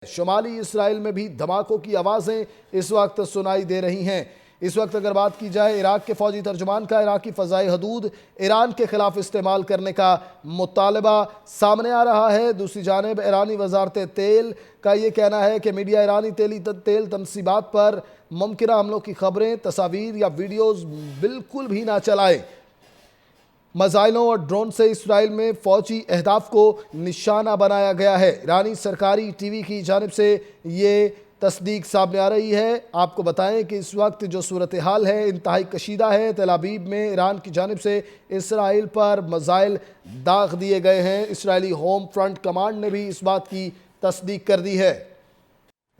شمالی اسرائیل میں بھی دھماکوں کی آوازیں اس وقت سنائی دے رہی ہیں۔ اس وقت اگر بات کی جائے عراق کے فوجی ترجمان کا عراقی فضائی حدود ایران کے خلاف استعمال کرنے کا مطالبہ سامنے آ رہا ہے۔ دوسری جانب ایرانی وزارت تیل کا یہ کہنا ہے کہ میڈیا ایرانی تیل تنصیبات پر ممکنہ حملوں کی خبریں، تصاویر یا ویڈیوز بالکل بھی نہ چلائے۔ میزائلوں اور ڈرون سے اسرائیل میں فوجی اہداف کو نشانہ بنایا گیا ہے۔ ایرانی سرکاری ٹی وی کی جانب سے یہ تصدیق سامنے آ رہی ہے۔ آپ کو بتائیں کہ اس وقت جو صورتحال ہے انتہائی کشیدہ ہے۔ تل ابیب میں ایران کی جانب سے اسرائیل پر میزائل داغ دیے گئے ہیں۔ اسرائیلی ہوم فرنٹ کمانڈ نے بھی اس بات کی تصدیق کر دی ہے۔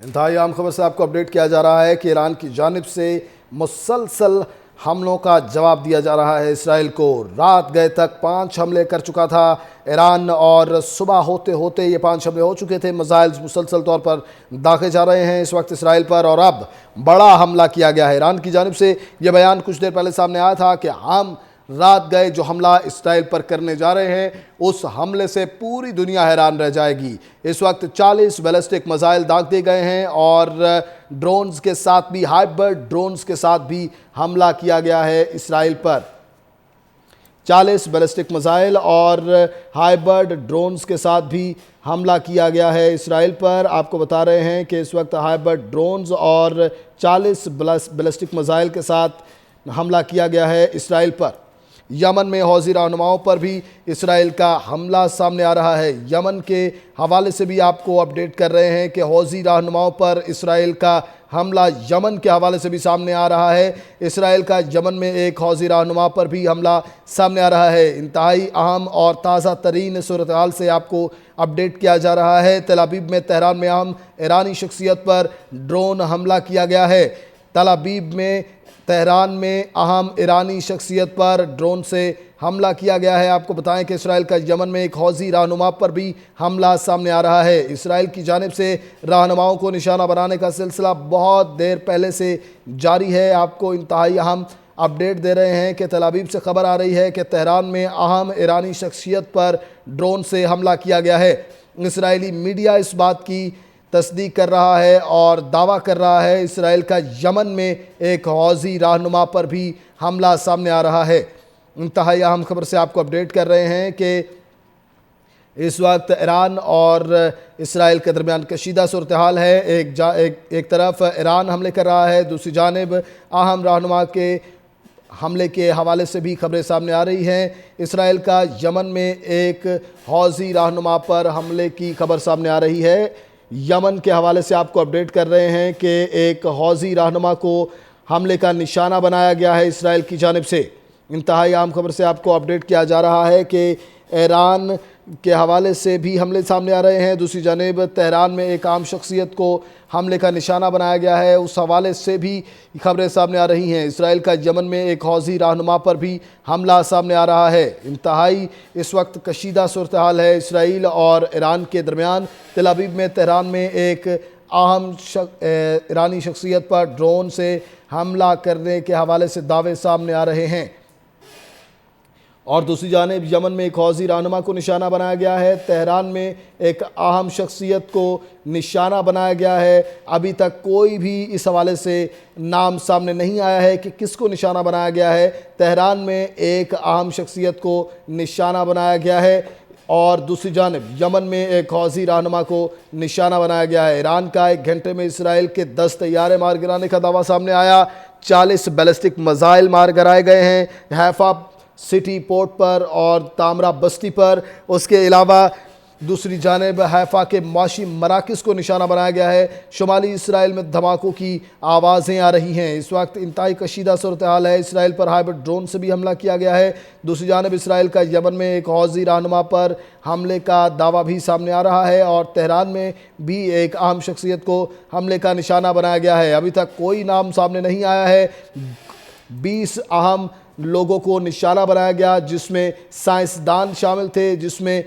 انتہائی اہم خبر سے آپ کو اپڈیٹ کیا جا رہا ہے کہ ایران کی جانب سے مسلسل حملوں کا جواب دیا جا رہا ہے اسرائیل کو۔ رات گئے تک 5 حملے کر چکا تھا ایران اور صبح ہوتے ہوتے یہ 5 حملے ہو چکے تھے۔ میزائلز مسلسل طور پر داغے جا رہے ہیں اس وقت اسرائیل پر، اور اب بڑا حملہ کیا گیا ہے۔ ایران کی جانب سے یہ بیان کچھ دیر پہلے سامنے آیا تھا کہ ہم رات گئے جو حملہ اسرائیل پر کرنے جا رہے ہیں اس حملے سے پوری دنیا حیران رہ جائے گی۔ اس وقت 40 بیلسٹک میزائل داغ دیے گئے ہیں اور ڈرونز کے ساتھ بھی، ہائبرڈ ڈرونز کے ساتھ بھی حملہ کیا گیا ہے اسرائیل پر۔ 40 بیلسٹک میزائل اور ہائبرڈ ڈرونز کے ساتھ بھی حملہ کیا گیا ہے اسرائیل پر۔ آپ کو بتا رہے ہیں کہ اس وقت ہائبرڈ ڈرونز اور 40 بیلسٹک میزائل کے ساتھ حملہ کیا گیا ہے اسرائیل پر۔ یمن میں حوثی رہنماؤں پر بھی اسرائیل کا حملہ سامنے آ رہا ہے۔ یمن کے حوالے سے بھی آپ کو اپڈیٹ کر رہے ہیں کہ حوثی رہنماؤں پر اسرائیل کا حملہ یمن کے حوالے سے بھی سامنے آ رہا ہے۔ اسرائیل کا یمن میں ایک حوثی رہنما پر بھی حملہ سامنے آ رہا ہے۔ انتہائی اہم اور تازہ ترین صورتحال سے آپ کو اپڈیٹ کیا جا رہا ہے۔ تل ابیب میں تہران میں اہم ایرانی شخصیت پر ڈرون حملہ کیا گیا ہے۔ تل ابیب میں تہران میں اہم ایرانی شخصیت پر ڈرون سے حملہ کیا گیا ہے۔ آپ کو بتائیں کہ اسرائیل کا یمن میں ایک حوثی رہنما پر بھی حملہ سامنے آ رہا ہے۔ اسرائیل کی جانب سے رہنماؤں کو نشانہ بنانے کا سلسلہ بہت دیر پہلے سے جاری ہے۔ آپ کو انتہائی اہم اپڈیٹ دے رہے ہیں کہ تل ابیب سے خبر آ رہی ہے کہ تہران میں اہم ایرانی شخصیت پر ڈرون سے حملہ کیا گیا ہے۔ اسرائیلی میڈیا اس بات کی تصدیق کر رہا ہے اور دعویٰ کر رہا ہے اسرائیل کا یمن میں ایک حوثی رہنما پر بھی حملہ سامنے آ رہا ہے۔ انتہائی اہم خبر سے آپ کو اپڈیٹ کر رہے ہیں کہ اس وقت ایران اور اسرائیل کے درمیان کشیدہ صورتحال ہے۔ ایک طرف ایران حملے کر رہا ہے، دوسری جانب اہم رہنما کے حملے کے حوالے سے بھی خبریں سامنے آ رہی ہیں۔ اسرائیل کا یمن میں ایک حوثی رہنما پر حملے کی خبر سامنے آ رہی ہے۔ یمن کے حوالے سے آپ کو اپڈیٹ کر رہے ہیں کہ ایک حوثی رہنما کو حملے کا نشانہ بنایا گیا ہے اسرائیل کی جانب سے۔ انتہائی اہم خبر سے آپ کو اپڈیٹ کیا جا رہا ہے کہ ایران کے حوالے سے بھی حملے سامنے آ رہے ہیں، دوسری جانب تہران میں ایک عام شخصیت کو حملے کا نشانہ بنایا گیا ہے، اس حوالے سے بھی خبریں سامنے آ رہی ہیں۔ اسرائیل کا یمن میں ایک حوثی رہنما پر بھی حملہ سامنے آ رہا ہے۔ انتہائی اس وقت کشیدہ صورتحال ہے اسرائیل اور ایران کے درمیان۔ تل ابیب میں تہران میں ایک اہم ایرانی شخصیت پر ڈرون سے حملہ کرنے کے حوالے سے دعوے سامنے آ رہے ہیں، اور دوسری جانب یمن میں ایک حوثی رہنما کو نشانہ بنایا گیا ہے۔ تہران میں ایک اہم شخصیت کو نشانہ بنایا گیا ہے۔ ابھی تک کوئی بھی اس حوالے سے نام سامنے نہیں آیا ہے کہ کس کو نشانہ بنایا گیا ہے۔ تہران میں ایک اہم شخصیت کو نشانہ بنایا گیا ہے اور دوسری جانب یمن میں ایک حوثی رہنما کو نشانہ بنایا گیا ہے۔ ایران کا 1 گھنٹے میں اسرائیل کے 10 طیارے مار گرانے کا دعویٰ سامنے آیا۔ 40 بیلسٹک میزائل مار گرائے گئے ہیں حیفا سٹی پورٹ پر اور تامرہ بستی پر۔ اس کے علاوہ دوسری جانب حیفا کے معاشی مراکز کو نشانہ بنایا گیا ہے۔ شمالی اسرائیل میں دھماکوں کی آوازیں آ رہی ہیں۔ اس وقت انتہائی کشیدہ صورتحال ہے۔ اسرائیل پر ہائبرڈ ڈرون سے بھی حملہ کیا گیا ہے، دوسری جانب اسرائیل کا یمن میں ایک حوثی رہنما پر حملے کا دعویٰ بھی سامنے آ رہا ہے، اور تہران میں بھی ایک اہم شخصیت کو حملے کا نشانہ بنایا گیا ہے۔ ابھی تک کوئی نام سامنے نہیں آیا ہے۔ 20 اہم لوگوں کو نشانہ بنایا گیا، جس میں سائنسدان شامل تھے، جس میں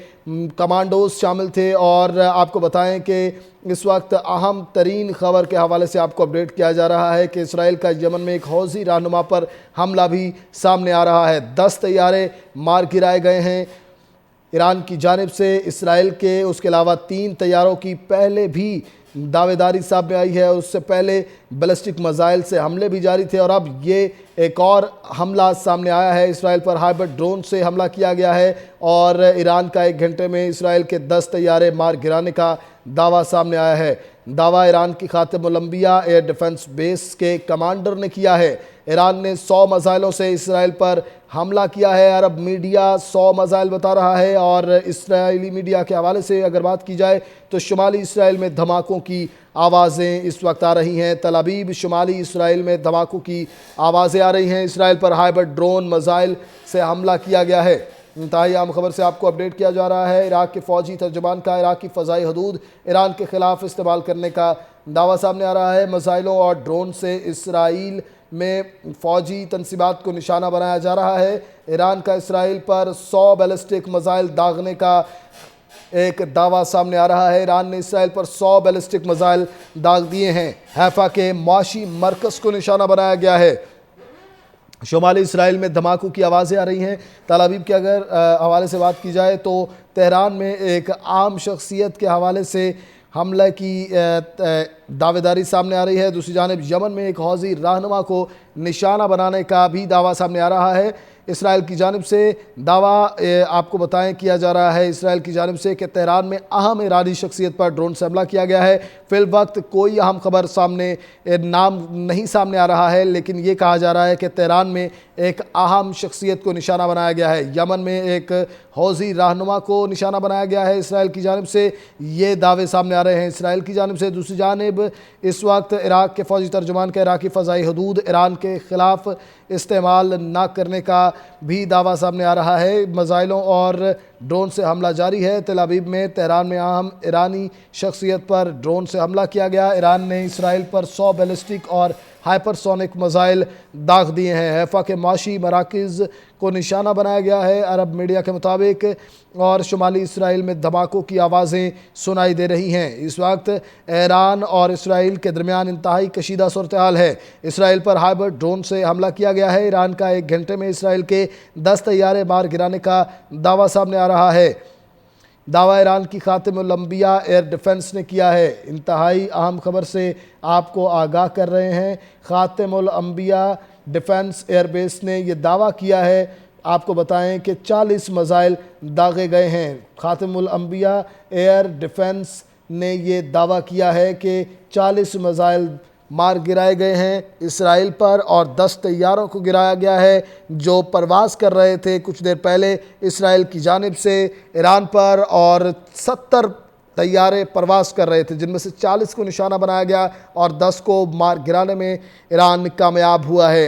کمانڈوز شامل تھے، اور آپ کو بتائیں کہ اس وقت اہم ترین خبر کے حوالے سے آپ کو اپڈیٹ کیا جا رہا ہے کہ اسرائیل کا یمن میں ایک حوثی رہنما پر حملہ بھی سامنے آ رہا ہے۔ 10 طیارے مار گرائے گئے ہیں ایران کی جانب سے اسرائیل کے اس کے علاوہ 3 طیاروں کی پہلے بھی دعوے داری سامنے آئی ہے، اور اس سے پہلے بیلسٹک میزائل سے حملے بھی جاری تھے، اور اب یہ ایک اور حملہ سامنے آیا ہے۔ اسرائیل پر ہائبرڈ ڈرون سے حملہ کیا گیا ہے، اور ایران کا 1 گھنٹے میں اسرائیل کے 10 طیارے مار گرانے کا دعویٰ سامنے آیا ہے۔ دعویٰ ایران کی خاتم الانبیاء ایئر ڈیفنس بیس کے کمانڈر نے کیا ہے۔ ایران نے 100 میزائلوں سے اسرائیل پر حملہ کیا ہے۔ عرب میڈیا 100 میزائل بتا رہا ہے، اور اسرائیلی میڈیا کے حوالے سے اگر بات کی جائے تو شمالی اسرائیل میں دھماکوں کی آوازیں اس وقت آ رہی ہیں۔ تل ابیب شمالی اسرائیل میں دھماکوں کی آوازیں آ رہی ہیں۔ اسرائیل پر ہائبرڈ ڈرون میزائل سے حملہ کیا گیا ہے۔ انتہائی اہم خبر سے آپ کو اپڈیٹ کیا جا رہا ہے۔ عراق کے فوجی ترجمان کا عراقی فضائی حدود ایران کے خلاف استعمال کرنے کا دعویٰ سامنے آ رہا ہے۔ میزائلوں اور ڈرون سے اسرائیل میں فوجی تنصیبات کو نشانہ بنایا جا رہا ہے۔ ایران کا اسرائیل پر 100 بیلسٹک میزائل داغنے کا ایک دعویٰ سامنے آ رہا ہے۔ ایران نے اسرائیل پر 100 بیلسٹک میزائل داغ دیے ہیں۔ حیفا کے معاشی مرکز کو نشانہ بنایا گیا ہے۔ شمالی اسرائیل میں دھماکوں کی آوازیں آ رہی ہیں۔ تل ابیب کے اگر حوالے سے بات کی جائے تو تہران میں ایک عام شخصیت کے حوالے سے حملہ کی دعوے داری سامنے آ رہی ہے۔ دوسری جانب یمن میں ایک حوثی رہنما کو نشانہ بنانے کا بھی دعویٰ سامنے آ رہا ہے۔ اسرائیل کی جانب سے دعویٰ آپ کو بتائیں کیا جا رہا ہے اسرائیل کی جانب سے کہ تہران میں اہم ایرانی شخصیت پر ڈرون سے حملہ کیا گیا ہے۔ فی الوقت کوئی اہم خبر نام نہیں سامنے آ رہا ہے، لیکن یہ کہا جا رہا ہے کہ تہران میں ایک اہم شخصیت کو نشانہ بنایا گیا ہے۔ یمن میں ایک حوثی رہنما کو نشانہ بنایا گیا ہے اسرائیل کی جانب سے، یہ دعوے سامنے آ رہے ہیں اسرائیل کی جانب سے۔ دوسری جانب اس وقت عراق کے فوجی ترجمان کا عراقی فضائی حدود ایران کے خلاف استعمال نہ کرنے کا بھی دعویٰ سامنے آ رہا ہے۔ میزائلوں اور ڈرون سے حملہ جاری ہے۔ تل ابیب میں تہران میں اہم ایرانی شخصیت پر ڈرون سے حملہ کیا گیا۔ ایران نے اسرائیل پر 100 بیلسٹک اور ہائپر سونک میزائل داغ دیے ہیں۔ حیفا کے معاشی مراکز کو نشانہ بنایا گیا ہے عرب میڈیا کے مطابق، اور شمالی اسرائیل میں دھماکوں کی آوازیں سنائی دے رہی ہیں۔ اس وقت ایران اور اسرائیل کے درمیان انتہائی کشیدہ صورتحال ہے۔ اسرائیل پر ہائبرڈ ڈرون سے حملہ کیا گیا ہے۔ ایران کا 1 گھنٹے میں اسرائیل کے 10 طیارے مار گرانے کا دعویٰ سامنے آ رہا ہے۔ دعویٰ ایران کی خاتم الانبیاء ایئر ڈیفنس نے کیا ہے۔ انتہائی اہم خبر سے آپ کو آگاہ کر رہے ہیں۔ خاتم الانبیاء ڈیفنس ایئر بیس نے یہ دعویٰ کیا ہے، آپ کو بتائیں کہ 40 میزائل داغے گئے ہیں۔ خاتم الانبیاء ایئر ڈیفنس نے یہ دعویٰ کیا ہے کہ 40 میزائل مار گرائے گئے ہیں اسرائیل پر، اور 10 طیاروں کو گرایا گیا ہے جو پرواز کر رہے تھے کچھ دیر پہلے اسرائیل کی جانب سے ایران پر، اور 70 طیارے پرواز کر رہے تھے جن میں سے 40 کو نشانہ بنایا گیا اور 10 کو مار گرانے میں ایران کامیاب ہوا ہے۔